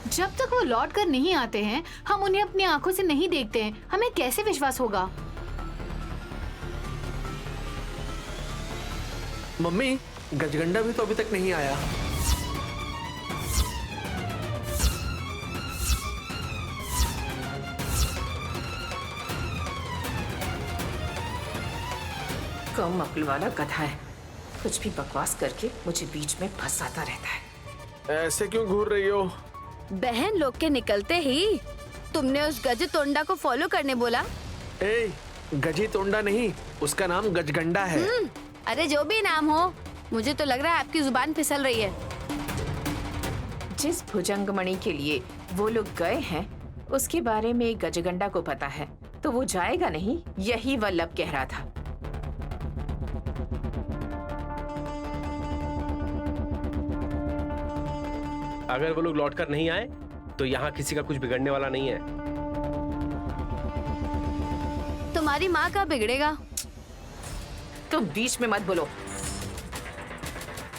जब तक वो लौट कर नहीं आते हैं, हम उन्हें अपनी आंखों से नहीं देखते हैं, हमें कैसे विश्वास होगा? मम्मी, गजगंडा भी तो अभी तक नहीं आया। कम अक्ल वाला गधा है, कुछ भी बकवास करके मुझे बीच में फंसाता रहता है। ऐसे क्यों घूर रही हो? बहन लोग के निकलते ही तुमने उस गज तोंडा को फॉलो करने बोला। ए, गजी तोंडा नहीं, उसका नाम गजगंडा है। अरे जो भी नाम हो, मुझे तो लग रहा है आपकी जुबान फिसल रही है। जिस भुजंगमणि के लिए वो लोग गए हैं उसके बारे में गजगंडा को पता है, तो वो जाएगा नहीं, यही वल्लभ कह रहा था। अगर वो लोग लौटकर नहीं आए तो यहाँ किसी का कुछ बिगड़ने वाला नहीं है। तुम्हारी माँ का बिगड़ेगा। तुम बीच में मत बोलो।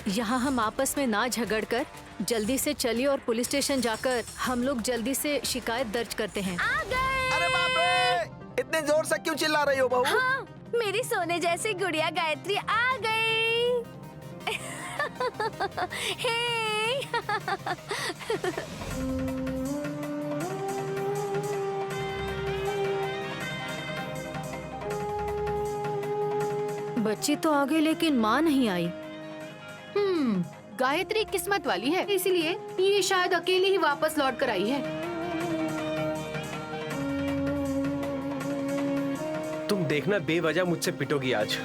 यहाँ हम आपस में ना झगड़कर जल्दी से चलिए और पुलिस स्टेशन जाकर हम लोग जल्दी से शिकायत दर्ज करते हैं। आ गए। अरे बाप रे, इतने जोर से क्यों चिल्ला रही हो बहू? हाँ, मेरी सोने जैसी गुड़िया गायत्री आ गई। हे। बच्ची तो आ गई लेकिन माँ नहीं आई। गायत्री किस्मत वाली है, इसीलिए ये शायद अकेली ही वापस लौट कर आई है। तुम देखना बेवजह मुझसे पिटोगी आज।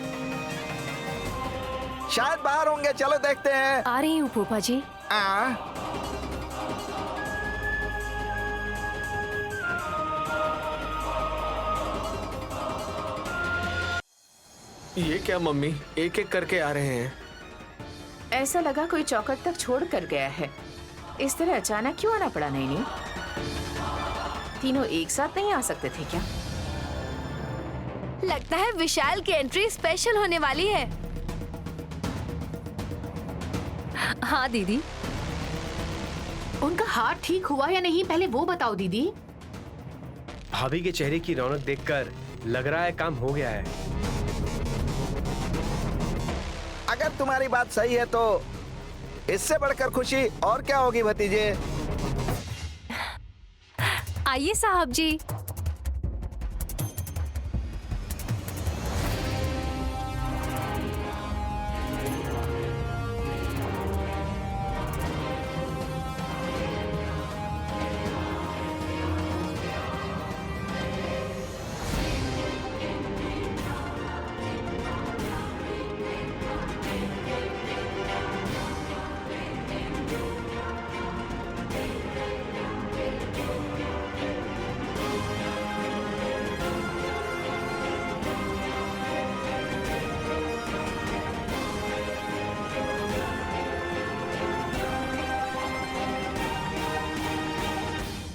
शायद बाहर होंगे, चलो देखते हैं। आ रही हूँ फूफा जी। ये क्या मम्मी, एक एक करके आ रहे हैं। ऐसा लगा कोई चौखट तक छोड़ कर गया है। इस तरह अचानक क्यों आना पड़ा? नहीं, तीनों एक साथ नहीं आ सकते थे क्या? लगता है विशाल की एंट्री स्पेशल होने वाली है। हाँ दीदी। उनका हाथ ठीक हुआ या नहीं, पहले वो बताओ दीदी। भाभी के चेहरे की रौनक देखकर लग रहा है काम हो गया है। अगर तुम्हारी बात सही है तो इससे बढ़कर खुशी और क्या होगी भतीजे? आइए साहब जी।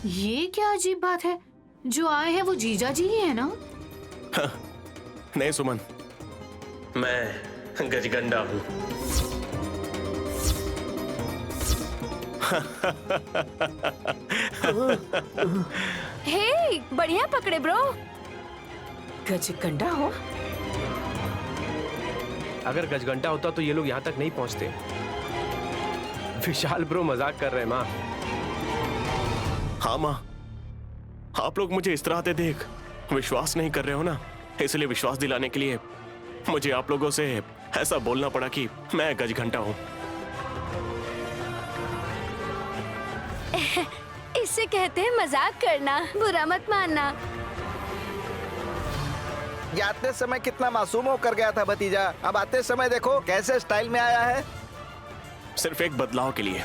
ये क्या अजीब बात है, जो आए हैं वो जीजा जी ही है ना? नहीं सुमन, मैं गजगंडा हूँ। हे, बढ़िया पकड़े ब्रो। गजगंडा हो? अगर गजगंडा होता तो ये लोग यहाँ तक नहीं पहुँचते। विशाल ब्रो मजाक कर रहे हैं माँ। हाँ माँ, आप लोग मुझे इस तरह से देख विश्वास नहीं कर रहे हो ना, इसलिए विश्वास दिलाने के लिए मुझे आप लोगों से ऐसा बोलना पड़ा कि मैं गजघंटा हूँ। इससे कहते हैं मजाक करना, बुरा मत मानना। जाते समय कितना मासूम होकर गया था भतीजा, अब आते समय देखो कैसे स्टाइल में आया है। सिर्फ एक बदलाव के लिए।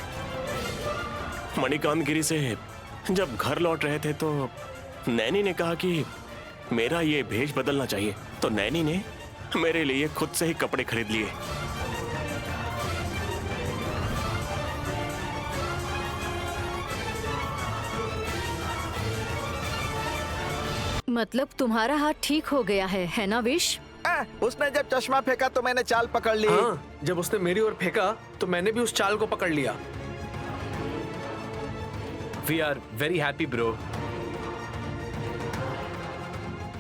मणिकांत गिरी से जब घर लौट रहे थे तो नैनी ने कहा कि मेरा ये भेष बदलना चाहिए, तो नैनी ने मेरे लिए खुद से ही कपड़े खरीद लिए। मतलब तुम्हारा हाथ ठीक हो गया है ना विश? उसने जब चश्मा फेंका तो मैंने चाल पकड़ ली। हाँ, जब उसने मेरी ओर फेंका तो मैंने भी उस चाल को पकड़ लिया। We are very happy bro.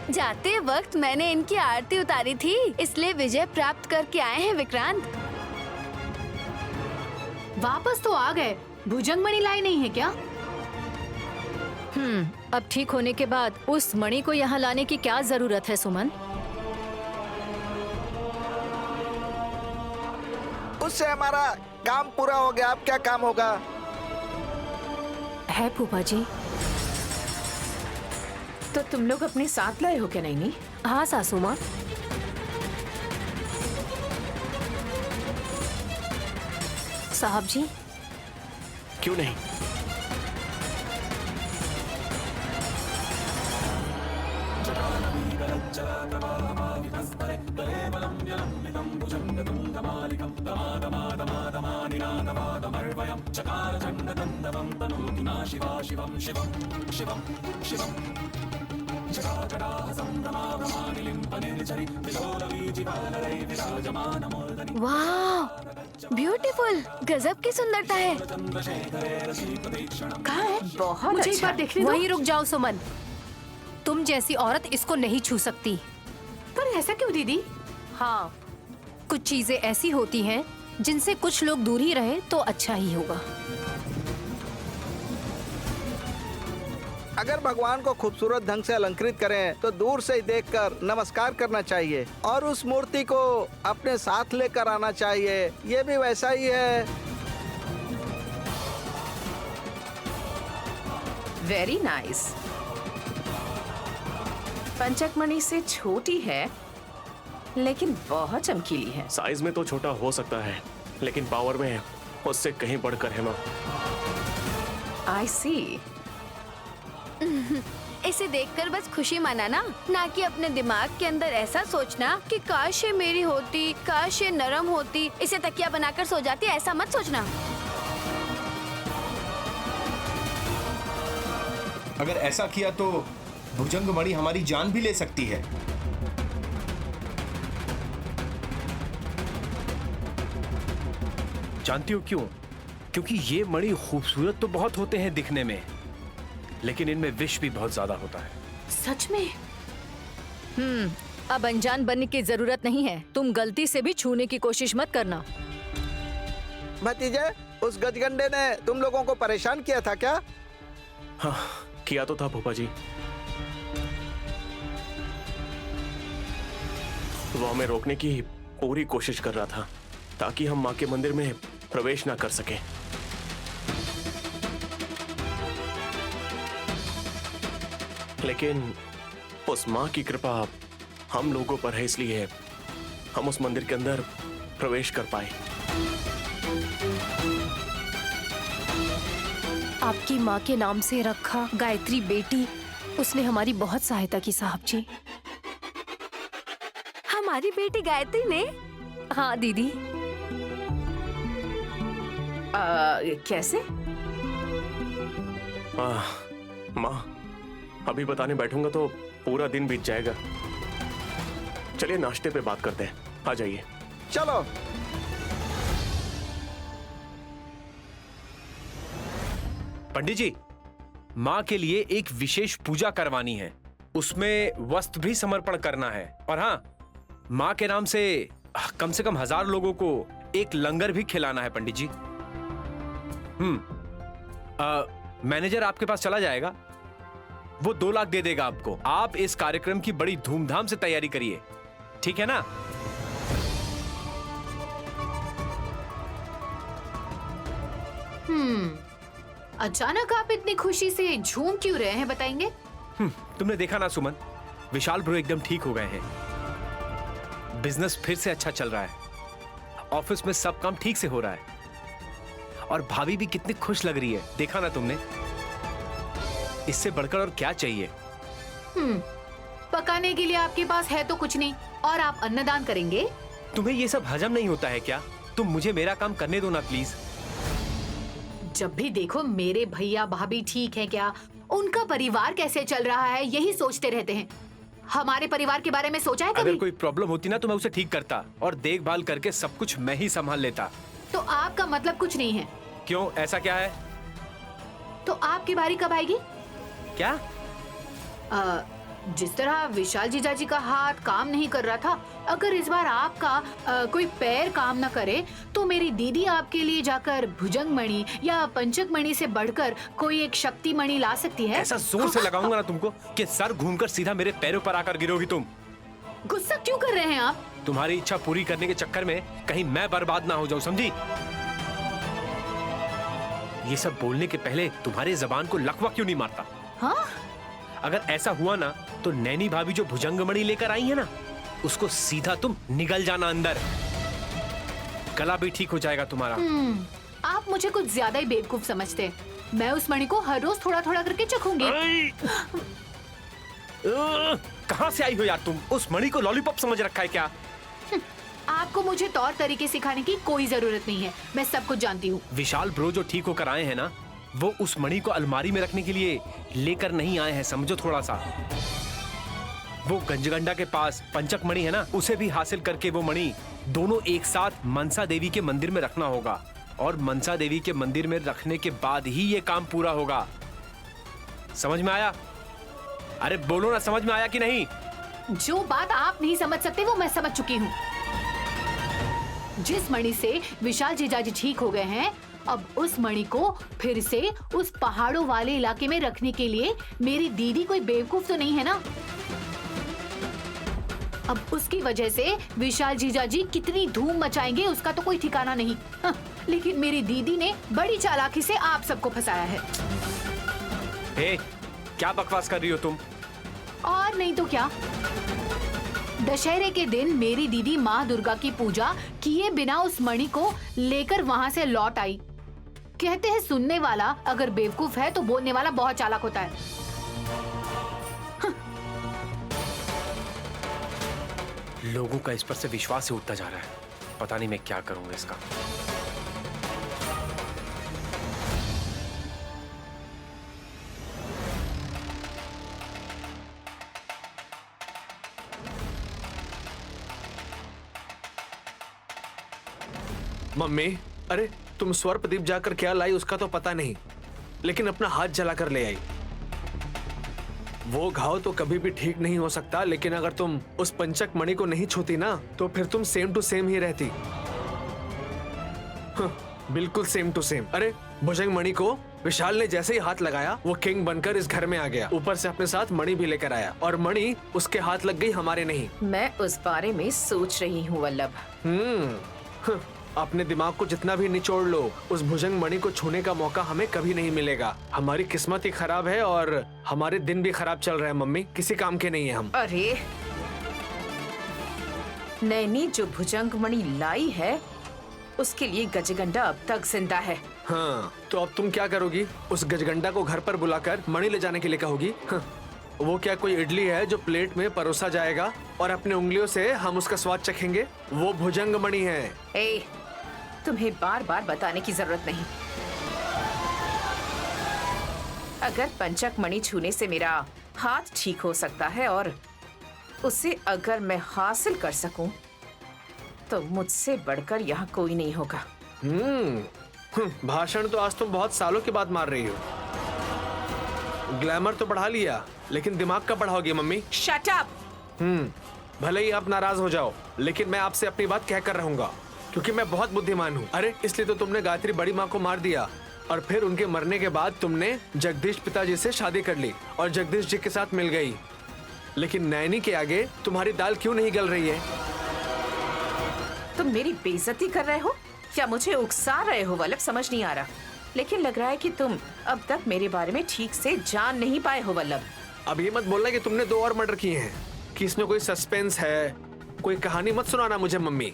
जाते वक्त मैंने इनकी आरती उतारी थी, इसलिए विजय प्राप्त करके आए हैं विक्रांत। वापस तो आ गए, भुजंगमणि लाई नहीं है क्या? अब ठीक होने के बाद उस मणि को यहाँ लाने की क्या जरूरत है सुमन? उससे हमारा काम पूरा हो गया। अब क्या काम होगा? है फूफा जी। तो तुम लोग अपने साथ लाए हो क्या नैनी? हाँ सासू माँ। साहब जी। क्यों नहीं? वाह, ब्यूटीफुल, गजब की सुंदरता है। कहाँ है? बहुत मुझे एक अच्छा। बार देखने दो। वहीं रुक जाओ सुमन, तुम जैसी औरत इसको नहीं छू सकती। पर ऐसा क्यों दीदी? हाँ, कुछ चीजें ऐसी होती हैं जिनसे कुछ लोग दूर ही रहे तो अच्छा ही होगा। अगर भगवान को खूबसूरत ढंग से अलंकृत करें तो दूर से ही देखकर नमस्कार करना चाहिए और उस मूर्ति को अपने साथ लेकर आना चाहिए। ये भी वैसा ही है। Very nice. पंचकमणि से छोटी है लेकिन बहुत चमकीली है। साइज में तो छोटा हो सकता है लेकिन पावर में उससे कहीं बढ़कर है माँ। आई सी। इसे देखकर बस खुशी मनाना, ना कि अपने दिमाग के अंदर ऐसा सोचना कि काश ये मेरी होती, काश ये नरम होती, इसे तकिया बनाकर सो जाती, ऐसा मत सोचना। अगर ऐसा किया तो भुजंगमणि हमारी जान भी ले सकती है। जानती हो क्यों? क्योंकि ये मणि खूबसूरत तो बहुत होते हैं दिखने में, लेकिन इनमें विष भी बहुत ज्यादा होता है। सच में? अब अनजान बनने की जरूरत नहीं है। तुम गलती से भी छूने की कोशिश मत करना। भतीजे, उस गजगंडे ने तुम लोगों को परेशान किया था क्या? हाँ, किया तो था फूफा जी। वो हमें रोकने की पूरी कोशिश कर रहा था ताकि हम माँ के मंदिर में प्रवेश ना कर सके। लेकिन उस माँ की कृपा हम लोगों पर है, इसलिए हम उस मंदिर के अंदर प्रवेश कर पाए। आपकी माँ के नाम से रखा गायत्री बेटी, उसने हमारी बहुत सहायता की साहब जी। हमारी बेटी गायत्री ने? हाँ दीदी। कैसे? माँ, अभी बताने बैठूंगा तो पूरा दिन बीत जाएगा। चलिए नाश्ते पे बात करते हैं, आ जाइए। चलो। पंडित जी, माँ के लिए एक विशेष पूजा करवानी है, उसमें वस्त्र भी समर्पण करना है और हाँ, माँ के नाम से कम 1000 लोगों को एक लंगर भी खिलाना है पंडित जी। मैनेजर आपके पास चला जाएगा, वो 2 लाख दे देगा आपको। आप इस कार्यक्रम की बड़ी धूमधाम से तैयारी करिए, ठीक है ना? अचानक आप इतनी खुशी से झूम क्यों रहे हैं, बताएंगे? तुमने देखा ना सुमन, विशाल ब्रो एकदम ठीक हो गए हैं। बिजनेस फिर से अच्छा चल रहा है, ऑफिस में सब काम ठीक से हो रहा है और भाभी भी कितनी खुश लग रही है, देखा ना तुमने? इससे बढ़कर और क्या चाहिए? पकाने के लिए आपके पास है तो कुछ नहीं और आप अन्नदान करेंगे? तुम्हें ये सब हजम नहीं होता है क्या? तुम मुझे मेरा काम करने दो ना प्लीज। जब भी देखो मेरे भैया भाभी ठीक है क्या, उनका परिवार कैसे चल रहा है, यही सोचते रहते हैं। हमारे परिवार के बारे में सोचा है कभी? अगर कोई प्रॉब्लम होती ना तो मैं उसे ठीक करता और देखभाल करके सब कुछ मैं ही संभाल लेता। तो आपका मतलब कुछ नहीं है? क्यों, ऐसा क्या है? तो आपकी बारी कब आएगी? क्या? जिस तरह विशाल जीजाजी का हाथ काम नहीं कर रहा था, अगर इस बार आपका कोई पैर काम न करे तो मेरी दीदी आपके लिए जाकर भुजंग मणि या पंचक मणि से बढ़कर कोई एक शक्ति मणि ला सकती है। ऐसा जोर से लगाऊंगा ना तुमको कि सर घूमकर सीधा मेरे पैरों पर आकर गिरोगी तुम। गुस्सा क्यों कर रहे हैं आप? तुम्हारी इच्छा पूरी करने के चक्कर में कहीं मैं बर्बाद ना हो जाऊं, समझी? ये सब बोलने के पहले तुम्हारे जबान को लकवा क्यों नहीं मारता? हाँ? अगर ऐसा हुआ ना तो नैनी भाभी जो भुजंगमणि लेकर आई है ना, उसको सीधा तुम निगल जाना अंदर। गला भी ठीक हो जाएगा तुम्हारा। आप मुझे कुछ ज्यादा ही बेवकूफ समझते हैं। मैं उस मणि को हर रोज थोड़ा थोड़ा करके चखूंगी। कहाँ से आई हो यार तुम? उस मणि को लॉलीपॉप समझ रखा है क्या? आपको मुझे तौर तरीके सिखाने की कोई जरूरत नहीं है, मैं सब कुछ जानती हूँ। विशाल ब्रो जो ठीक होकर आए हैं ना, वो उस मणि को अलमारी में रखने के लिए लेकर नहीं आए हैं, समझो थोड़ा सा। वो गंजगंडा के पास पंचक मणि है ना, उसे भी हासिल करके वो मणि दोनों एक साथ मनसा देवी के मंदिर में रखना होगा, और मनसा देवी के मंदिर में रखने के बाद ही ये काम पूरा होगा। समझ में आया? अरे बोलो ना, समझ में आया कि नहीं? जो बात आप नहीं समझ सकते वो मैं समझ चुकी हूँ। जिस मणि से विशाल जीजाजी ठीक हो गए हैं, अब उस मणि को फिर से उस पहाड़ों वाले इलाके में रखने के लिए मेरी दीदी कोई बेवकूफ तो नहीं है ना। अब उसकी वजह से विशाल जीजाजी कितनी धूम मचाएंगे उसका तो कोई ठिकाना नहीं। हाँ, लेकिन मेरी दीदी ने बड़ी चालाकी से आप सबको फंसाया है। हे, क्या बकवास कर रही हो तुम? और नहीं तो क्या। दशहरे के दिन मेरी दीदी माँ दुर्गा की पूजा किए बिना उस मणि को लेकर वहाँ से लौट आई। कहते हैं सुनने वाला अगर बेवकूफ है तो बोलने वाला बहुत चालाक होता है। लोगों का इस पर से विश्वास ही उठता जा रहा है। पता नहीं मैं क्या करूंगा इसका। मम्मी, अरे तुम स्वर्पदीप जाकर क्या लाई उसका तो पता नहीं, लेकिन अपना हाथ जलाकर ले आई। वो घाव तो कभी भी ठीक नहीं हो सकता, लेकिन अगर तुम उस पंचक मणि को नहीं छूती ना तो फिर तुम सेम टू सेम ही रहती। बिल्कुल सेम टू सेम। अरे भुजंग मणि को विशाल ने जैसे ही हाथ लगाया वो किंग बनकर इस घर में आ गया, ऊपर से अपने साथ मणि भी लेकर आया, और मणि उसके हाथ लग गई, हमारे नहीं। मैं उस बारे में सोच रही हूँ वल्लभ। अपने दिमाग को जितना भी निचोड़ लो, उस भुजंग मणि को छूने का मौका हमें कभी नहीं मिलेगा। हमारी किस्मत ही खराब है और हमारे दिन भी खराब चल रहे हैं मम्मी, किसी काम के नहीं है हम। अरे नैनी जो भुजंग मणि लाई है उसके लिए गजगंडा अब तक जिंदा है। हाँ, तो अब तुम क्या करोगी? उस गजगंडा को घर पर बुलाकर मणि ले जाने के लिए कहोगी? वो क्या कोई इडली है जो प्लेट में परोसा जाएगा और अपने उंगलियों से हम उसका स्वाद चखेंगे? वो भुजंग मणि है। तुम्हें बार बार बताने की जरूरत नहीं। अगर पंचक मणि छूने से मेरा हाथ ठीक हो सकता है और उसे अगर मैं हासिल कर सकूं, तो मुझसे बढ़कर यहाँ कोई नहीं होगा। भाषण तो आज तुम बहुत सालों के बाद मार रही हो। ग्लैमर तो बढ़ा लिया, लेकिन दिमाग का बढ़ाओगी मम्मी? Shut up! भले ही आप नाराज हो जाओ, लेकिन मैं आपसे अपनी बात कह कर रहूंगा, क्योंकि मैं बहुत बुद्धिमान हूँ। अरे इसलिए तो तुमने गायत्री बड़ी माँ को मार दिया, और फिर उनके मरने के बाद तुमने जगदीश पिताजी से शादी कर ली और जगदीश जी के साथ मिल गई। लेकिन नैनी के आगे तुम्हारी दाल क्यों नहीं गल रही है? तुम मेरी बेइज्जती कर रहे हो या मुझे उकसा रहे हो वल्लभ? समझ नहीं आ रहा, लेकिन लग रहा है कि तुम अब तक मेरे बारे में ठीक से जान नहीं पाए हो वल्लभ। अब ये मत बोलना कि तुमने 2 और मर्डर किए हैं, कि इसमें कोई सस्पेंस है, कोई कहानी मत सुनाना मुझे मम्मी।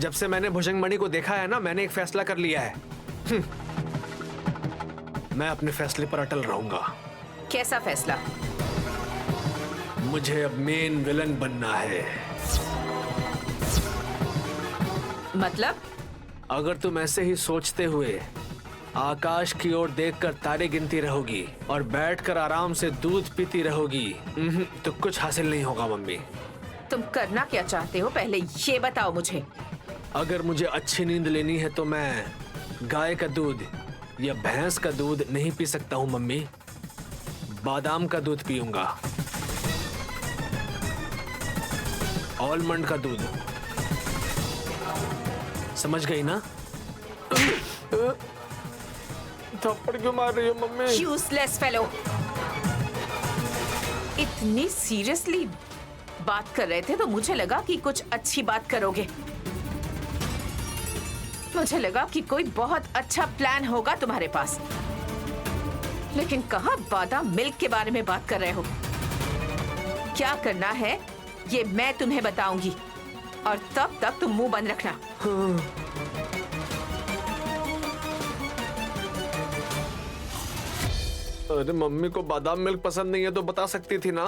जब से मैंने भुजंग मणि को देखा है ना, मैंने एक फैसला कर लिया है। मैं अपने फैसले पर अटल रहूंगा। कैसा फैसला? मुझे अब मेन विलन बनना है। मतलब? अगर तुम ऐसे ही सोचते हुए आकाश की ओर देखकर तारे गिनती रहोगी और बैठकर आराम से दूध पीती रहोगी, तो कुछ हासिल नहीं होगा मम्मी। तुम करना क्या चाहते हो पहले ये बताओ मुझे। अगर मुझे अच्छी नींद लेनी है तो मैं गाय का दूध यह भैंस का दूध नहीं पी सकता हूँ मम्मी, बादाम का दूध पीऊंगा, आलमंड का दूध। समझ गई ना? थप्पड़ क्यों मार रही हो मम्मी? Useless fellow. इतनी सीरियसली बात कर रहे थे तो मुझे लगा कि कुछ अच्छी बात करोगे। मुझे लगा कि कोई बहुत अच्छा प्लान होगा तुम्हारे पास, लेकिन कहाँ बादाम मिल्क के बारे में बात कर रहे हो। क्या करना है ये मैं तुम्हें बताऊंगी, और तब तक तुम मुंह बंद रखना। अरे मम्मी को बादाम मिल्क पसंद नहीं है तो बता सकती थी ना।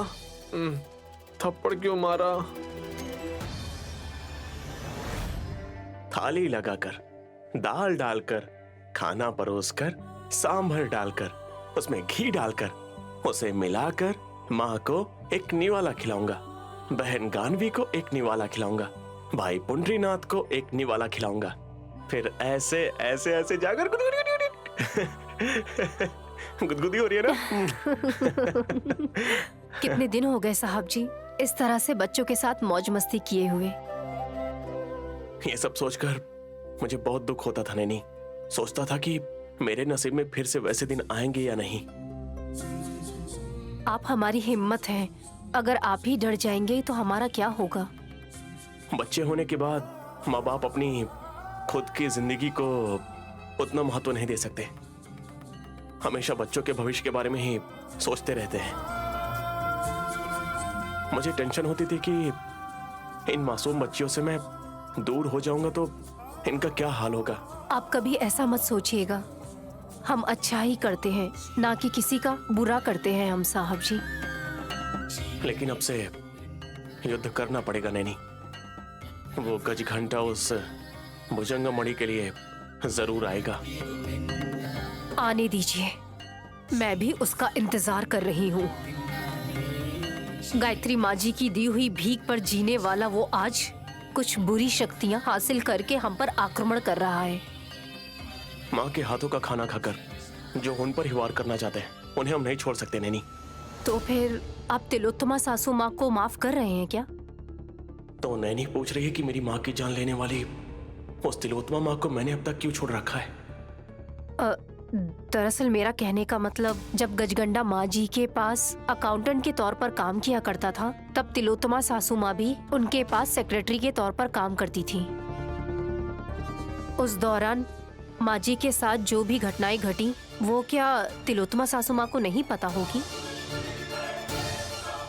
थप्पड़ क्यों मारा? थाली लगाकर, दाल डालकर, खाना परोसकर, सांभर डालकर, उसमें घी डालकर, उसे मिलाकर माँ को एक निवाला खिलाऊंगा, बहन गानवी को एक निवाला खिलाऊंगा, भाई पुंडरीनाथ को एक निवाला खिलाऊंगा, फिर ऐसे ऐसे ऐसे जाकर गुदगुदी हो रही है ना। कितने दिन हो गए साहब जी इस तरह से बच्चों के साथ मौज मस्ती किए हुए। ये सब सोचकर मुझे बहुत दुख होता था नैनी। सोचता था कि मेरे नसीब में फिर से वैसे दिन आएंगे या नहीं। आप हमारी हिम्मत हैं, अगर आप ही डर जाएंगे तो हमारा क्या होगा? बच्चे होने के बाद माँ बाप अपनी खुद की जिंदगी को उतना महत्व नहीं दे सकते, हमेशा बच्चों के भविष्य के बारे में ही सोचते रहते हैं। मुझे टेंशन होती थी कि इन मासूम बच्चियों से मैं दूर हो जाऊंगा तो इनका क्या हाल होगा। आप कभी ऐसा मत सोचिएगा, हम अच्छा ही करते हैं, ना कि किसी का बुरा करते हैं हम साहब जी। लेकिन अब से युद्ध करना पड़ेगा नैनी। वो गजघंटा उस भुजंगमणि के लिए जरूर आएगा। आने दीजिए, मैं भी उसका इंतजार कर रही हूँ। गायत्री माँ जी की दी हुई भीख पर जीने वाला वो आज कुछ बुरी शक्तियाँ हासिल करके हम पर आक्रमण कर रहा है। माँ के हाथों का खाना खाकर जो उन पर ही वार करना चाहते हैं उन्हें हम नहीं छोड़ सकते नैनी। तो फिर आप तिलोत्तमा सासू माँ को माफ कर रहे हैं क्या? तो नैनी पूछ रही है कि मेरी माँ की जान लेने वाली उस तिलोत्तमा माँ को मैंने अब तक क्यों छोड़ रखा है? दरअसल मेरा कहने का मतलब, जब गजगंडा माँ जी के पास अकाउंटेंट के तौर पर काम किया करता था तब तिलोत्तमा सासू माँ भी उनके पास सेक्रेटरी के तौर पर काम करती थी। उस दौरान माँ जी के साथ जो भी घटनाएं घटी वो क्या तिलोत्तमा सासू माँ को नहीं पता होगी?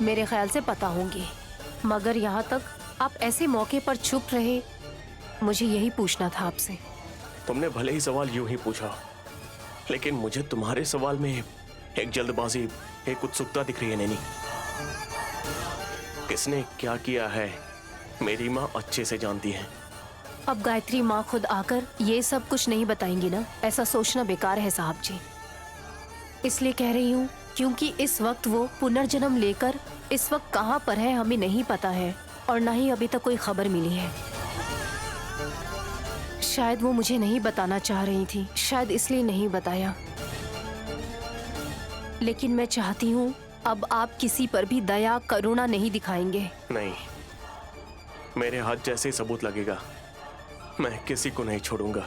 मेरे ख्याल से पता होंगी, मगर यहाँ तक आप ऐसे मौके पर चुप रहे, मुझे यही पूछना था आपसे। तुमने भले ही सवाल यूं ही पूछा, लेकिन मुझे तुम्हारे सवाल में एक जल्दबाजी, एक उत्सुकता दिख रही है नैनी। किसने क्या किया है मेरी माँ अच्छे से जानती है। अब गायत्री माँ खुद आकर ये सब कुछ नहीं बताएंगी ना, ऐसा सोचना बेकार है साहब जी। इसलिए कह रही हूँ क्योंकि इस वक्त वो पुनर्जन्म लेकर इस वक्त कहाँ पर है हमें नहीं पता है, और ना ही अभी तक कोई खबर मिली है। शायद वो मुझे नहीं बताना चाह रही थी, शायद इसलिए नहीं बताया। लेकिन मैं चाहती हूँ अब आप किसी पर भी दया करुणा नहीं दिखाएंगे। नहीं, मेरे हाथ जैसे सबूत लगेगा मैं किसी को नहीं छोड़ूंगा।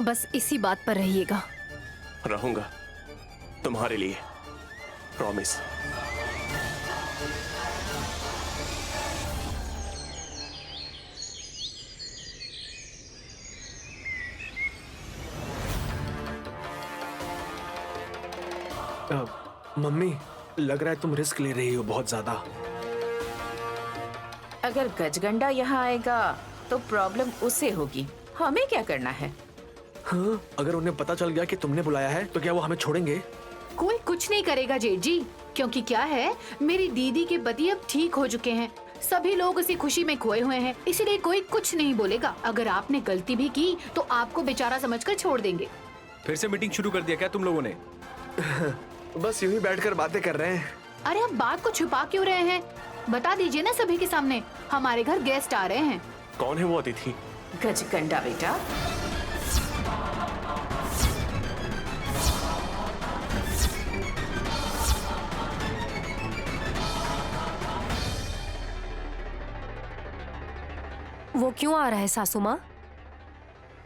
बस इसी बात पर रहिएगा। रहूंगा तुम्हारे लिए, प्रॉमिस। मम्मी, लग रहा है तुम रिस्क ले रही हो बहुत ज्यादा। अगर गजगंडा यहाँ आएगा तो प्रॉब्लम उसे होगी, हमें क्या करना है? हाँ, अगर उन्हें पता चल गया कि तुमने बुलाया है तो क्या वो हमें छोड़ेंगे? कोई कुछ नहीं करेगा जेठ जी, क्योंकि क्या है, मेरी दीदी के पति अब ठीक हो चुके हैं। सभी लोग उसी खुशी में खोए हुए हैं, इसीलिए कोई कुछ नहीं बोलेगा। अगर आपने गलती भी की तो आपको बेचारा समझकर छोड़ देंगे। फिर से मीटिंग शुरू कर दिया क्या तुम लोगों ने? बस यूं ही बैठकर बातें कर रहे हैं। अरे आप बात को छुपा क्यों रहे हैं? बता दीजिए ना सभी के सामने, हमारे घर गेस्ट आ रहे हैं। कौन है वो अतिथि? गजगंडा बेटा, वो क्यों आ रहा है सासू माँ?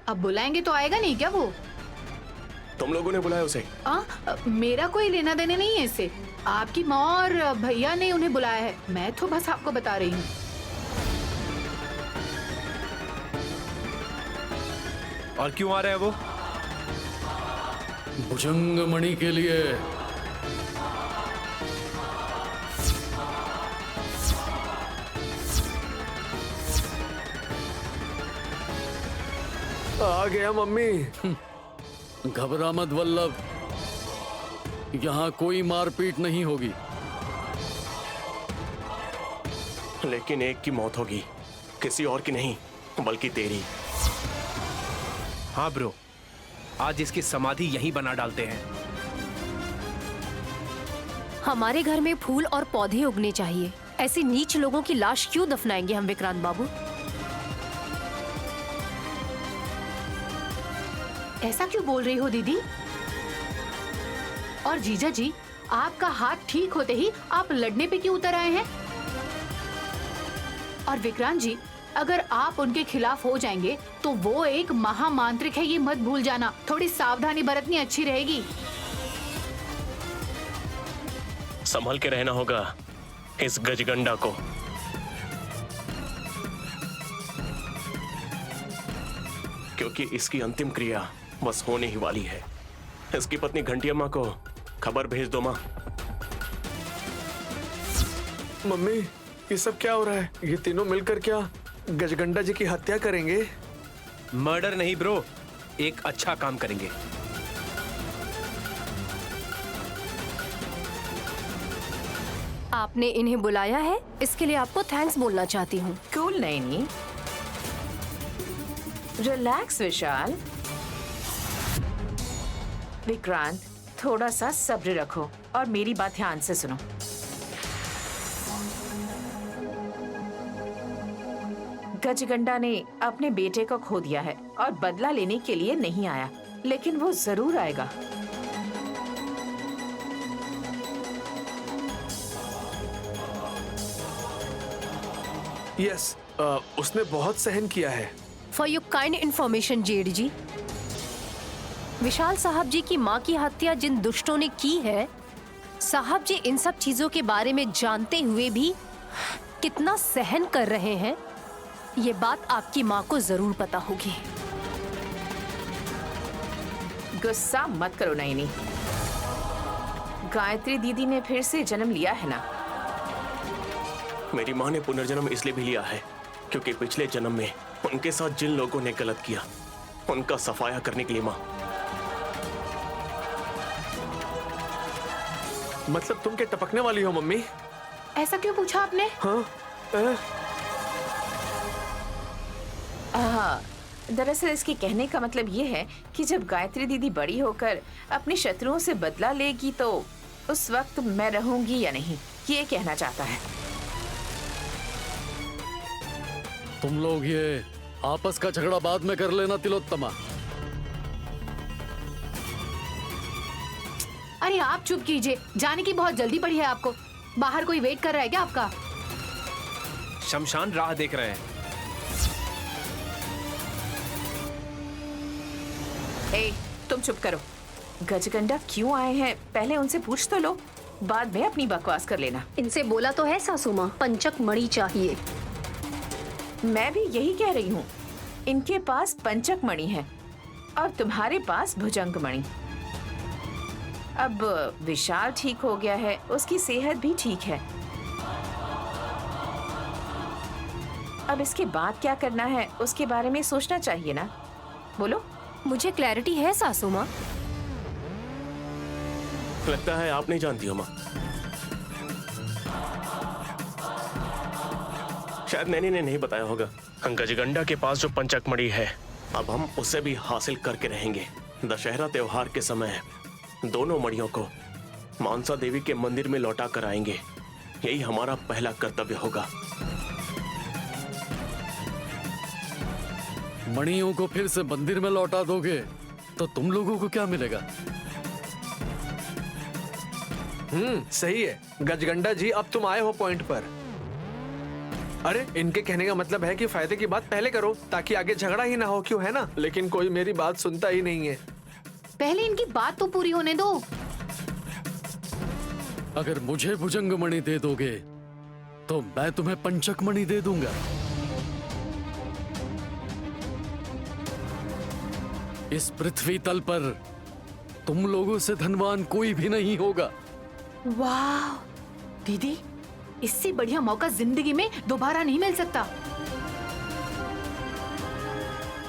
अब बुलाएंगे तो आएगा नहीं क्या वो? तुम लोगों ने बुलाया उसे? मेरा कोई लेना देना नहीं है इससे। आपकी माँ और भैया ने उन्हें बुलाया है, मैं तो बस आपको बता रही हूँ। और क्यों आ रहा है वो? भुजंग मणि के लिए। आ गया मम्मी। घबरा मत वल्लभ, यहाँ कोई मारपीट नहीं होगी। लेकिन एक की मौत होगी, किसी और की नहीं, बल्कि तेरी। हाँ ब्रो, आज इसकी समाधि यहीं बना डालते हैं। हमारे घर में फूल और पौधे उगने चाहिए, ऐसे नीच लोगों की लाश क्यों दफनाएंगे हम विक्रांत बाबू? ऐसा क्यों बोल रही हो दीदी? और जीजा जी, आपका हाथ ठीक होते ही आप लड़ने पे क्यों उतर आए हैं? और विक्रांत जी, अगर आप उनके खिलाफ हो जाएंगे तो वो एक महामांत्रिक है, ये मत भूल जाना। थोड़ी सावधानी बरतनी अच्छी रहेगी। संभल के रहना होगा इस गजगंडा को। क्योंकि इसकी अंतिम क्रिया बस होने ही वाली है। इसकी पत्नी घंटी अम्मा को खबर भेज दो माँ। मम्मी, ये सब क्या हो रहा है? ये तीनों मिलकर क्या गजगंडा जी की हत्या करेंगे? मर्डर नहीं ब्रो, एक अच्छा काम करेंगे। आपने इन्हें बुलाया है, इसके लिए आपको थैंक्स बोलना चाहती हूँ। कूल नैनी, रिलैक्स विशाल। विक्रांत, थोड़ा सा सब्र रखो और मेरी बात ध्यान से सुनो। गजगंडा ने अपने बेटे को खो दिया है और बदला लेने के लिए नहीं आया, लेकिन वो जरूर आएगा। यस, उसने बहुत सहन किया है। फॉर योर काइंड इन्फॉर्मेशन जेड जी, विशाल साहब जी की माँ की हत्या जिन दुष्टों ने की है, साहब जी इन सब चीजों के बारे में जानते हुए भी कितना सहन कर रहे हैं, ये बात आपकी माँ को जरूर पता होगी। गुस्सा मत करो नैनी। गायत्री दीदी ने फिर से जन्म लिया है ना। मेरी माँ ने पुनर्जन्म इसलिए भी लिया है क्योंकि पिछले जन्म में उनके साथ जिन लोगों ने गलत किया, उनका सफाया करने के लिए माँ। मतलब तुम क्या टपकने वाली हो मम्मी? ऐसा क्यों पूछा आपने? हाँ, दरअसल इसके कहने का मतलब ये है कि जब गायत्री दीदी बड़ी होकर अपने शत्रुओं से बदला लेगी तो उस वक्त मैं रहूंगी या नहीं, ये कहना चाहता है। तुम लोग ये आपस का झगड़ा बाद में कर लेना तिलोत्तमा। अरे आप चुप कीजिए, जाने की बहुत जल्दी पड़ी है आपको। बाहर कोई वेट कर रहा है क्या आपका? शमशान राह देख रहे हैं। ए, तुम चुप करो। गजगंडा क्यों आए हैं पहले उनसे पूछ तो लो, बाद में अपनी बकवास कर लेना। इनसे बोला तो है सासू माँ, पंचक मणि चाहिए। मैं भी यही कह रही हूँ, इनके पास पंचक मणि है और तुम्हारे पास भुजंग मणि। अब विशाल ठीक हो गया है, उसकी सेहत भी ठीक है। अब इसके बाद क्या करना है उसके बारे में सोचना चाहिए ना। बोलो। मुझे क्लैरिटी है सासू माँ। लगता है आप नहीं जानती हो माँ। शायद नैनी ने नहीं बताया होगा। गजगंडा के पास जो पंचक मणि है, अब हम उसे भी हासिल करके रहेंगे। दशहरा त्योहार के समय दोनों मणियों को मानसा देवी के मंदिर में लौटा कर आएंगे। यही हमारा पहला कर्तव्य होगा। मणियों को फिर से मंदिर में लौटा दोगे तो तुम लोगों को क्या मिलेगा? सही है गजगंडा जी, अब तुम आए हो पॉइंट पर। अरे इनके कहने का मतलब है कि फायदे की बात पहले करो ताकि आगे झगड़ा ही ना हो, क्यों है ना? लेकिन कोई मेरी बात सुनता ही नहीं है। पहले इनकी बात तो पूरी होने दो। अगर मुझे भुजंगमणि दे दोगे तो मैं तुम्हें पंचकमणि दे दूंगा। इस पृथ्वी तल पर तुम लोगों से धनवान कोई भी नहीं होगा। वाह दीदी, इससे बढ़िया मौका जिंदगी में दोबारा नहीं मिल सकता।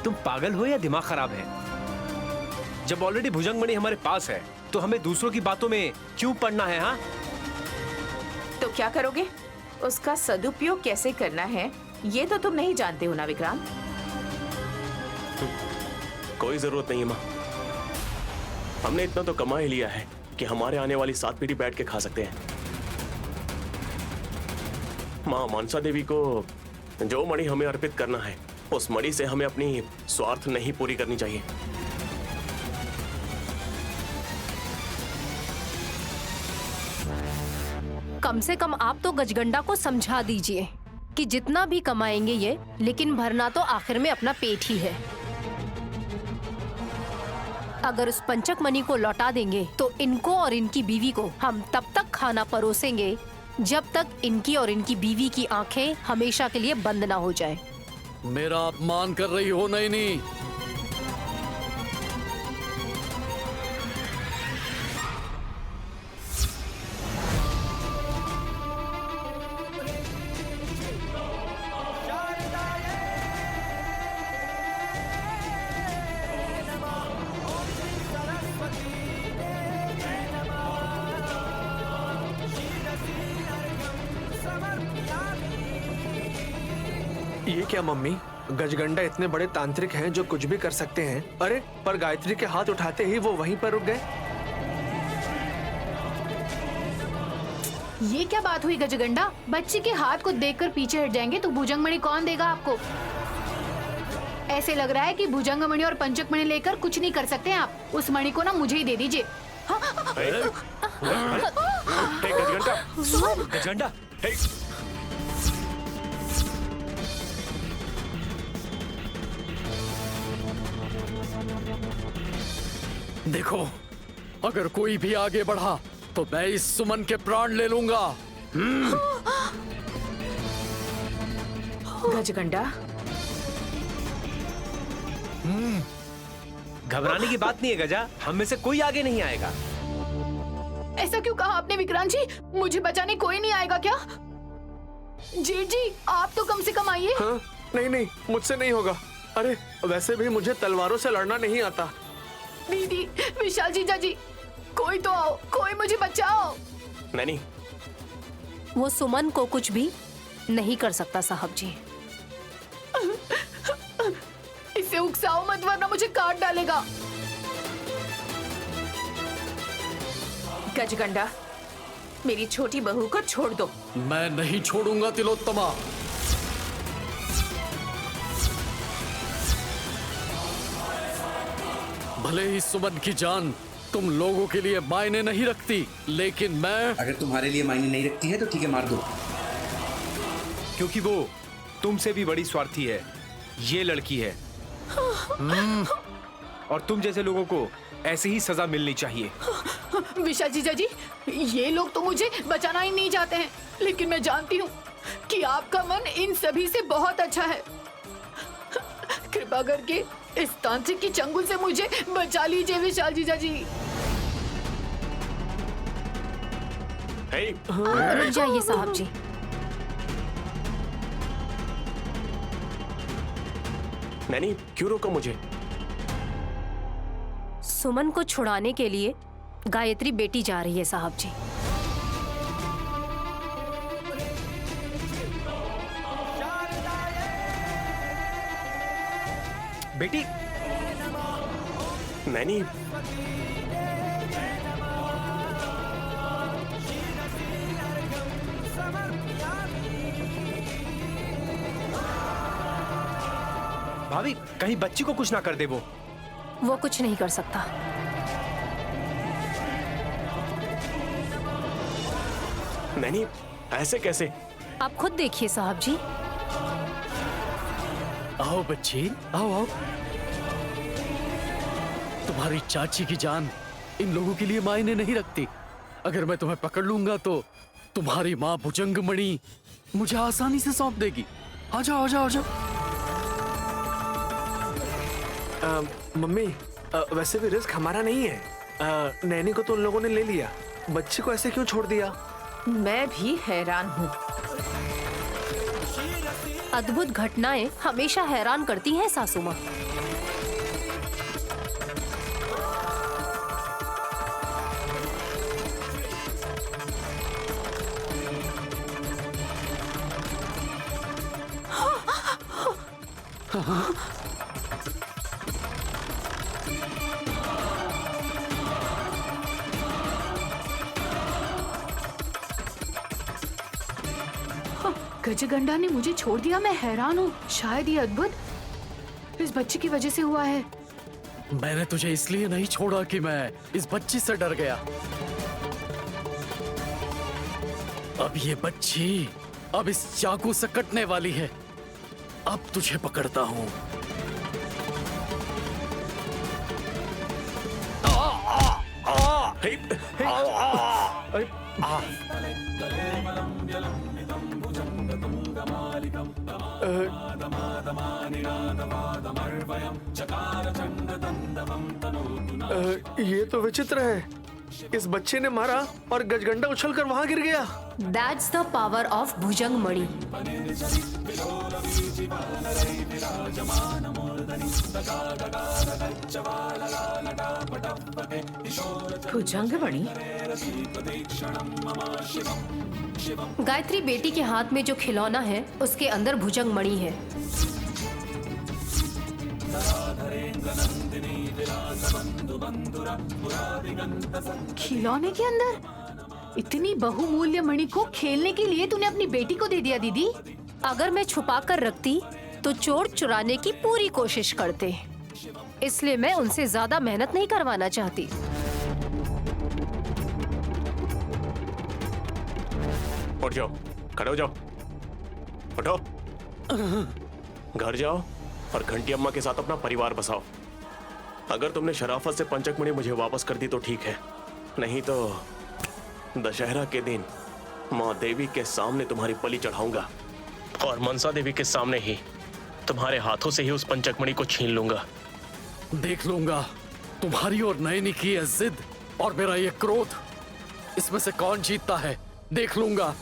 तुम पागल हो या दिमाग खराब है? जब ऑलरेडी भुजंगमणि हमारे पास है तो हमें दूसरों की बातों में क्यों पड़ना है? हाँ, तो क्या करोगे? उसका सदुपयोग कैसे करना है ये तो तुम नहीं जानते हो ना विक्रांत? कोई जरूरत नहीं है माँ, हमने इतना तो कमा ही लिया है कि हमारे आने वाली 7 पीढ़ी बैठ के खा सकते हैं। माँ मनसा देवी को जो मणि हमें अर्पित करना है, उस मणि से हमें अपनी स्वार्थ नहीं पूरी करनी चाहिए। कम से कम आप तो गजगंडा को समझा दीजिए कि जितना भी कमाएंगे ये, लेकिन भरना तो आखिर में अपना पेट ही है। अगर उस पंचकमणि को लौटा देंगे तो इनको और इनकी बीवी को हम तब तक खाना परोसेंगे जब तक इनकी और इनकी बीवी की आंखें हमेशा के लिए बंद ना हो जाए। मेरा अपमान कर रही हो नैनी? ये क्या मम्मी, गजगंडा इतने बड़े तांत्रिक हैं जो कुछ भी कर सकते हैं। अरे पर गायत्री के हाथ उठाते ही वो वहीं पर रुक गए। ये क्या बात हुई गजगंडा? बच्चे के हाथ को देखकर पीछे हट जाएंगे तो भुजंगमणि कौन देगा आपको? ऐसे लग रहा है कि भुजंगमणि और पंचकमणि लेकर कुछ नहीं कर सकते आप। उस मणि को ना मुझे ही दे दीजिए। गजगंडा, देखो, अगर कोई भी आगे बढ़ा तो मैं इस सुमन के प्राण ले लूंगा। गजगंडा, घबराने की बात नहीं है गजा, हम में से कोई आगे नहीं आएगा। ऐसा क्यों कहा आपने विक्रांत जी? मुझे बचाने कोई नहीं आएगा क्या? जेठ जी, आप तो कम से कम आइए। हाँ? नहीं नहीं, मुझसे नहीं होगा। अरे वैसे भी मुझे तलवारों से लड़ना नहीं आता। दीदी, विशाल जीजा जी, कोई तो आओ, कोई मुझे बचाओ। नहीं, वो सुमन को कुछ भी नहीं कर सकता साहब जी। इसे उकसाओ मत वरना मुझे काट डालेगा। गजगंडा, मेरी छोटी बहू को छोड़ दो। मैं नहीं छोड़ूंगा तिलोत्तमा। भले ही सुमन की जान तुम लोगों के लिए मायने नहीं रखती, लेकिन मैं... अगर तुम्हारे लिए मायने नहीं रखती है तो ठीक है, मार दो। क्योंकि वो तुमसे भी बड़ी स्वार्थी है। ये लड़की है। और तुम जैसे लोगों को ऐसी ही सजा मिलनी चाहिए। विशाल जीजा जी, ये लोग तो मुझे बचाना ही नहीं चाहते हैं, लेकिन मैं जानती हूँ कि आपका मन इन सभी से बहुत अच्छा है। कृपा करके इस तांत्रिक की चंगुल से मुझे बचा लीजिए विशाल जीजा जी। रुक जाइए साहब जी। नैनी, क्यों रोका मुझे? सुमन को छुड़ाने के लिए गायत्री बेटी जा रही है साहब जी। बेटी, नैनी, भाभी कहीं बच्ची को कुछ ना कर दे। वो कुछ नहीं कर सकता। नैनी, ऐसे कैसे? आप खुद देखिए साहब जी। आओ बच्ची, आओ आओ। तुम्हारी चाची की जान इन लोगों के लिए मायने नहीं रखती। अगर मैं तुम्हें पकड़ लूंगा तो तुम्हारी माँ भुजंगमणि मुझे आसानी से सौंप देगी। आ जाओ, आ जाओ, आ जाओ। मम्मी, वैसे भी रिस्क हमारा नहीं है। नैनी को तो उन लोगों ने ले लिया, बच्ची को ऐसे क्यों छोड़ दिया? मैं भी हैरान हूँ। अद्भुत घटनाएं हमेशा हैरान करती हैं सासू माँ। गजगंडा ने मुझे छोड़ दिया। मैं हैरान हूँ। शायद ये अद्भुत इस बच्चे की वजह से हुआ है। मैंने तुझे इसलिए नहीं छोड़ा कि मैं इस बच्ची से डर गया। अब ये बच्ची अब इस चाकू से कटने वाली है। अब तुझे पकड़ता हूँ। ये तो विचित्र है। इस बच्चे ने मारा और गजगंडा उछलकर वहां गिर गया। That's the power of भुजंगमणि। भुजंगमणि? Gayatri बेटी के हाथ में जो खिलौना है उसके अंदर भुजंगमणि है। खिलौने के अंदर इतनी बहुमूल्य मणि को खेलने के लिए तूने अपनी बेटी को दे दिया दीदी? अगर मैं छुपा कर रखती तो चोर चुराने की पूरी कोशिश करते, इसलिए मैं उनसे ज्यादा मेहनत नहीं करवाना चाहती। उठ जाओ, खड़े हो जाओ, उठो, घर जाओ और घंटी अम्मा के साथ अपना परिवार बसाओ। अगर तुमने शराफत से पंचकमणि मुझे वापस कर दी तो ठीक है, नहीं तो दशहरा के दिन माँ देवी के सामने तुम्हारी बलि चढ़ाऊंगा और मनसा देवी के सामने ही तुम्हारे हाथों से ही उस पंचकमणि को छीन लूंगा। देख लूंगा तुम्हारी और नयनी की ये जिद और मेरा ये क्रोध, इसमें से कौन जीतता है देख लूंगा।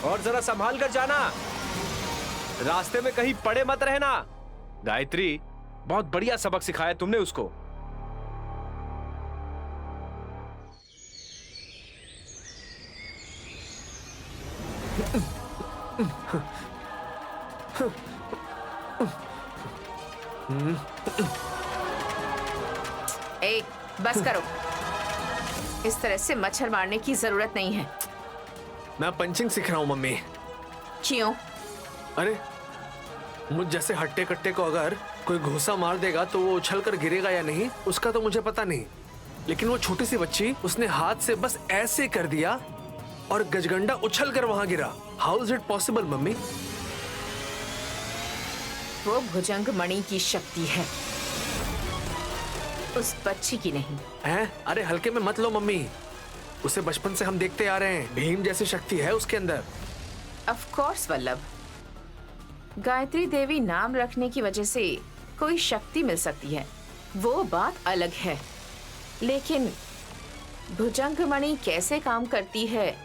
और जरा संभाल कर जाना, रास्ते में कहीं पड़े मत रहना। गायत्री, बहुत बढ़िया सबक सिखाया तुमने उसको। ए, बस करो। इस तरह से मच्छर मारने की जरूरत नहीं है। मैं पंचिंग सीख रहा हूँ मम्मी। क्यों? अरे मुझ जैसे हट्टे कट्टे को अगर कोई घूसा मार देगा तो वो उछल कर गिरेगा या नहीं उसका तो मुझे पता नहीं, लेकिन वो छोटी सी बच्ची, उसने हाथ से बस ऐसे कर दिया और गजगंडा उछल कर वहां गिरा। How is it possible mummy? वो भुजंगमणि की शक्ति है, उस बच्ची की नहीं। हैं? अरे हल्के में मत लो मम्मी, उसे बचपन से हम देखते आ रहे हैं। भीम जैसी शक्ति है उसके अंदर। ऑफ कोर्स वल्लभ, गायत्री देवी नाम रखने की वजह से कोई शक्ति मिल सकती है, वो बात अलग है। लेकिन भुजंगमणि कैसे काम करती है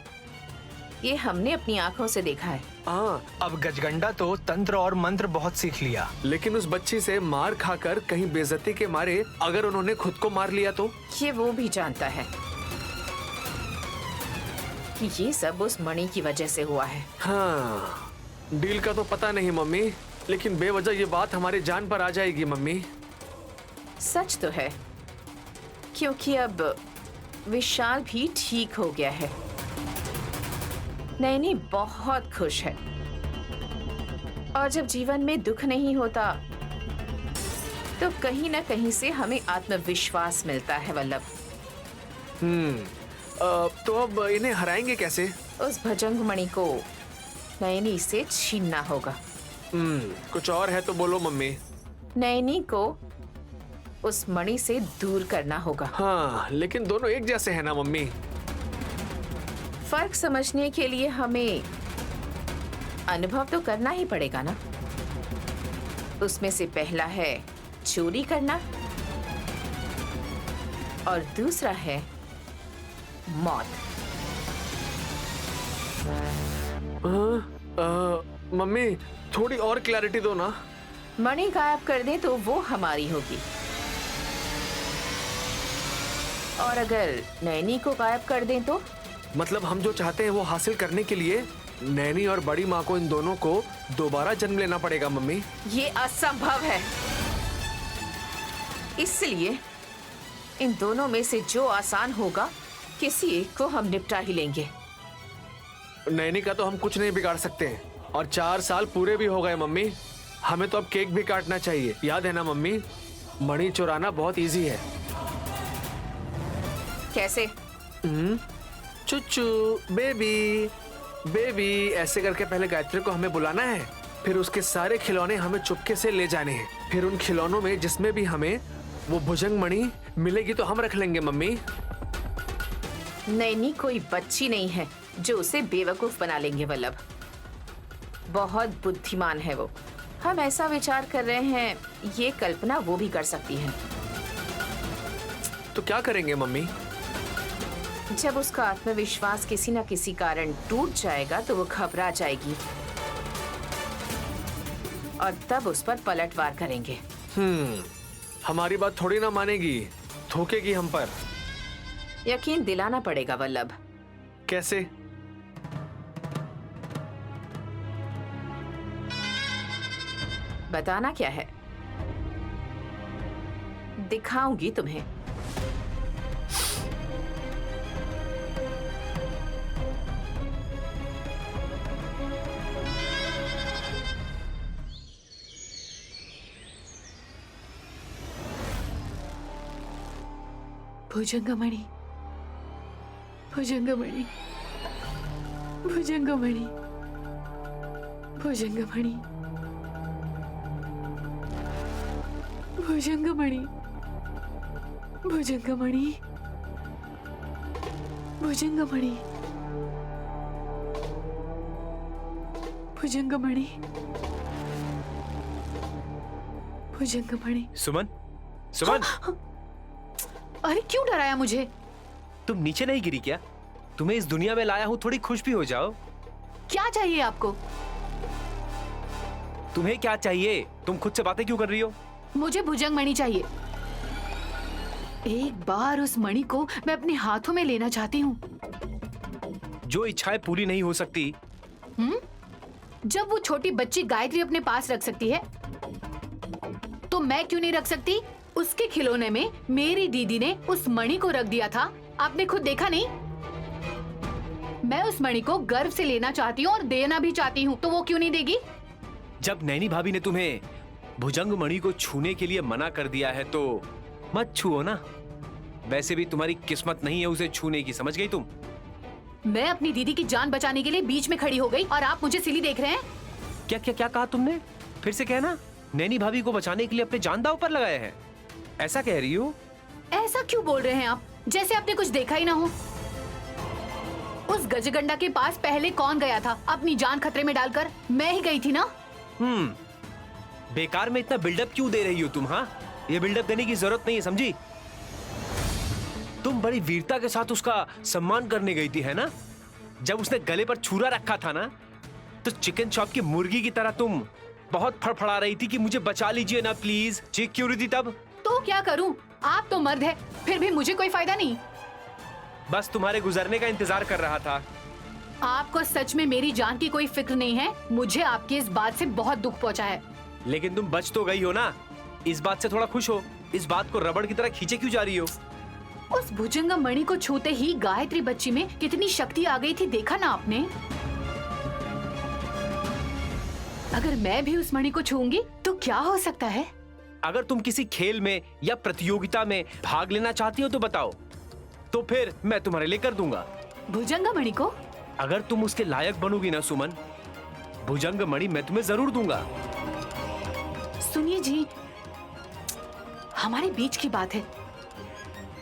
ये हमने अपनी आंखों से देखा है। हाँ, अब गजगंडा तो तंत्र और मंत्र बहुत सीख लिया, लेकिन उस बच्ची से मार खाकर कहीं बेइज्जती के मारे अगर उन्होंने खुद को मार लिया तो? ये वो भी जानता है कि ये सब उस मणि की वजह से हुआ है। हाँ, डील का तो पता नहीं मम्मी, लेकिन बेवजह ये बात हमारी जान पर आ जाएगी मम्मी। सच तो है, क्योंकि अब विशाल भी ठीक हो गया है। नैनी बहुत खुश है, और जब जीवन में दुख नहीं होता तो कहीं ना कहीं से हमें आत्मविश्वास मिलता है वल्लभ। तो अब इन्हें हराएंगे कैसे? उस भुजंगमणि को नैनी से छीनना होगा। कुछ और है तो बोलो मम्मी। नैनी को उस मणि से दूर करना होगा। हाँ, लेकिन दोनों एक जैसे हैं ना मम्मी। फर्क समझने के लिए हमें अनुभव तो करना ही पड़ेगा ना। उसमें से पहला है चोरी करना और दूसरा है मौत। मम्मी थोड़ी और क्लैरिटी दो ना। मणि गायब कर दें तो वो हमारी होगी, और अगर नैनी को गायब कर दें तो? मतलब हम जो चाहते हैं वो हासिल करने के लिए नैनी और बड़ी माँ को, इन दोनों को दोबारा जन्म लेना पड़ेगा मम्मी। ये असंभव है। इसलिए इन दोनों में से जो आसान होगा किसी एक को हम निपटा ही लेंगे। नैनी का तो हम कुछ नहीं बिगाड़ सकते हैं, और 4 साल पूरे भी हो गए मम्मी। हमें तो अब केक भी काटना चाहिए, याद है ना मम्मी? मणि चुराना बहुत इजी है। कैसे? चुच्चू, बेबी बेबी ऐसे करके पहले गायत्री को हमें बुलाना है, फिर उसके सारे खिलौने हमें चुपके से ले जाने हैं। फिर उन खिलौनों में जिसमें भी हमें वो भुजंग मणि मिलेगी तो हम रख लेंगे मम्मी। नैनी कोई बच्ची नहीं है जो उसे बेवकूफ बना लेंगे वल्लभ। बहुत बुद्धिमान है वो। हम ऐसा विचार कर रहे हैं, ये कल्पना वो भी कर सकती है। तो क्या करेंगे मम्मी? जब उसका आत्मविश्वास किसी न किसी कारण टूट जाएगा तो वो घबरा जाएगी, और तब उस पर पलटवार करेंगे। हमारी बात थोड़ी ना मानेगी, थोकेगी हम पर। यकीन दिलाना पड़ेगा वल्लभ। कैसे? बताना क्या है, दिखाऊंगी तुम्हें। भुजंगमणि, भुजंगमणि, भुजंगमणि, भुजंगमणि, भुजंगमणि, भुजंगमणि, भुजंगमणि, भुजंगमणि, भुजंगमणि। सुमन, सुमन, अरे क्यों डराया मुझे? तुम नीचे नहीं गिरी क्या? तुम्हें इस दुनिया में लाया हूँ, थोड़ी खुश भी हो जाओ। क्या चाहिए आपको? तुम्हें क्या चाहिए? तुम खुद से बातें क्यों कर रही हो? मुझे भुजंग मणि चाहिए। एक बार उस मणि को मैं अपने हाथों में लेना चाहती हूँ। जो इच्छाएं पूरी नहीं हो सकती। जब वो छोटी बच्ची गायत्री अपने पास रख सकती है, तो मैं क्यों नहीं रख सकती? उसके खिलौने में मेरी दीदी ने उस मणि को रख दिया था, आपने खुद देखा नहीं? मैं उस मणि को गर्व से लेना चाहती हूँ और देना भी चाहती हूँ, तो वो क्यों नहीं देगी? जब नैनी भाभी ने तुम्हें भुजंग मणि को छूने के लिए मना कर दिया है तो मत छुओ ना। वैसे भी तुम्हारी किस्मत नहीं है उसे छूने की, समझ गई तुम? मैं अपनी दीदी की जान बचाने के लिए बीच में खड़ी हो गई और आप मुझे सिली देख रहे हैं? क्या क्या क्या कहा तुमने? फिर से कहना। नैनी भाभी को बचाने के लिए अपने जान दांव पर लगाए हैं, ऐसा कह रही हो? ऐसा क्यों बोल रहे हैं आप, जैसे आपने कुछ देखा ही ना हो? उस गजगंडा के पास पहले कौन गया था अपनी जान खतरे में डालकर? मैं ही गई थी ना। बेकार में इतना बिल्डअप क्यों दे रही हो तुम? हाँ, ये बिल्डअप देने की जरूरत नहीं है, समझी? तुम बड़ी वीरता के साथ उसका सम्मान करने गई थी, है ना? जब उसने गले पर छुरा रखा था ना, तो चिकन शॉप की मुर्गी की तरह तुम बहुत फड़फड़ा रही थी कि मुझे बचा लीजिए ना प्लीज। चीख क्यों रही थी तब? तो क्या करूं? आप तो मर्द है, फिर भी मुझे कोई फायदा नहीं। बस तुम्हारे गुजरने का इंतजार कर रहा था। आपको सच में मेरी जान की कोई फिक्र नहीं है? मुझे आपकी इस बात से बहुत दुख पहुंचा है। लेकिन तुम बच तो गई हो ना, इस बात से थोड़ा खुश हो। इस बात को रबड़ की तरह खींचे क्यों जा रही हो? उस भुजंग मणि को छूते ही गायत्री बच्ची में कितनी शक्ति आ गई थी, देखा ना आपने? अगर मैं भी उस मणि को छूंगी तो क्या हो सकता है? अगर तुम किसी खेल में या प्रतियोगिता में भाग लेना चाहती हो तो बताओ, तो फिर मैं तुम्हारे लिए कर दूंगा। भुजंग मणि को? अगर तुम उसके लायक बनोगी ना सुमन, भुजंग मणि मैं तुम्हें जरूर दूंगा। सुनिए जी, हमारे बीच की बात है।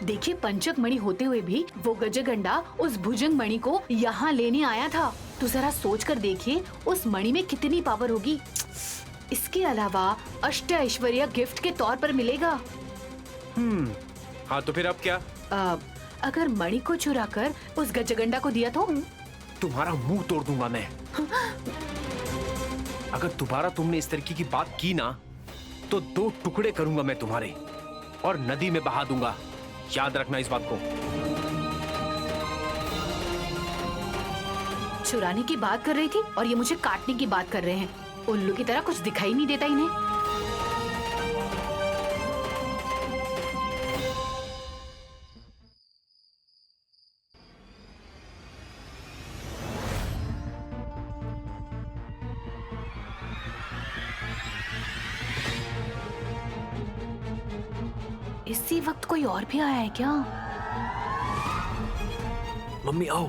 देखिए, पंचक मणि होते हुए भी वो गजगंडा उस भुजंग मणि को यहाँ लेने आया था। तो जरा सोच कर देखिए उस मणि में कितनी पावर होगी। इसके अलावा अष्ट ऐश्वर्य गिफ्ट के तौर पर मिलेगा। हाँ तो फिर अब क्या? अगर मणि को चुरा कर उस गजगंडा को दिया तो? तुम्हारा मुंह तोड़ दूंगा मैं। अगर दोबारा तुमने इस तरीके की बात की ना तो 2 टुकड़े करूंगा मैं तुम्हारे और नदी में बहा दूंगा। याद रखना इस बात को। चुराने की बात कर रही थी और ये मुझे काटने की बात कर रहे हैं। उल्लू की तरह कुछ दिखाई नहीं देता इन्हें। इसी वक्त कोई और भी आया है क्या? मम्मी आओ,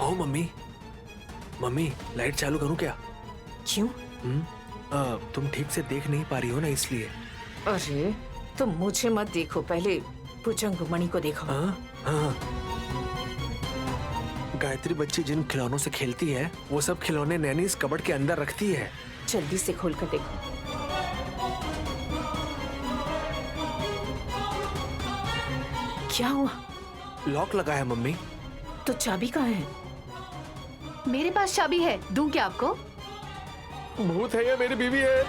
आओ मम्मी। मम्मी लाइट चालू करूं क्या? क्यों? तुम ठीक से देख नहीं पा रही हो ना, इसलिए। अरे तुम मुझे मत देखो, पहले भुजंग मणि को देखो। हाँ। गायत्री बच्ची जिन खिलौनों से खेलती है वो सब खिलौने नैनी इस कबर्ड के अंदर रखती है। जल्दी से खोल कर देखो। क्या हुआ? लॉक लगा है मम्मी। तो चाबी कहाँ है? मेरे पास चाबी है, दूं क्या आपको? भूत है या मेरी बीवी है?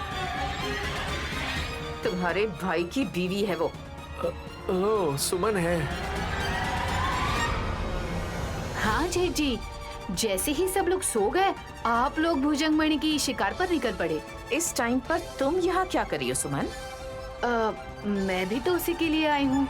तुम्हारे भाई की बीवी है वो। ओह, सुमन है। हाँ जेठ जी, जैसे ही सब लोग सो गए आप लोग भुजंग मणि की शिकार पर निकल पड़े। इस टाइम पर तुम यहाँ क्या कर रही हो सुमन? मैं भी तो उसी के लिए आई हूँ।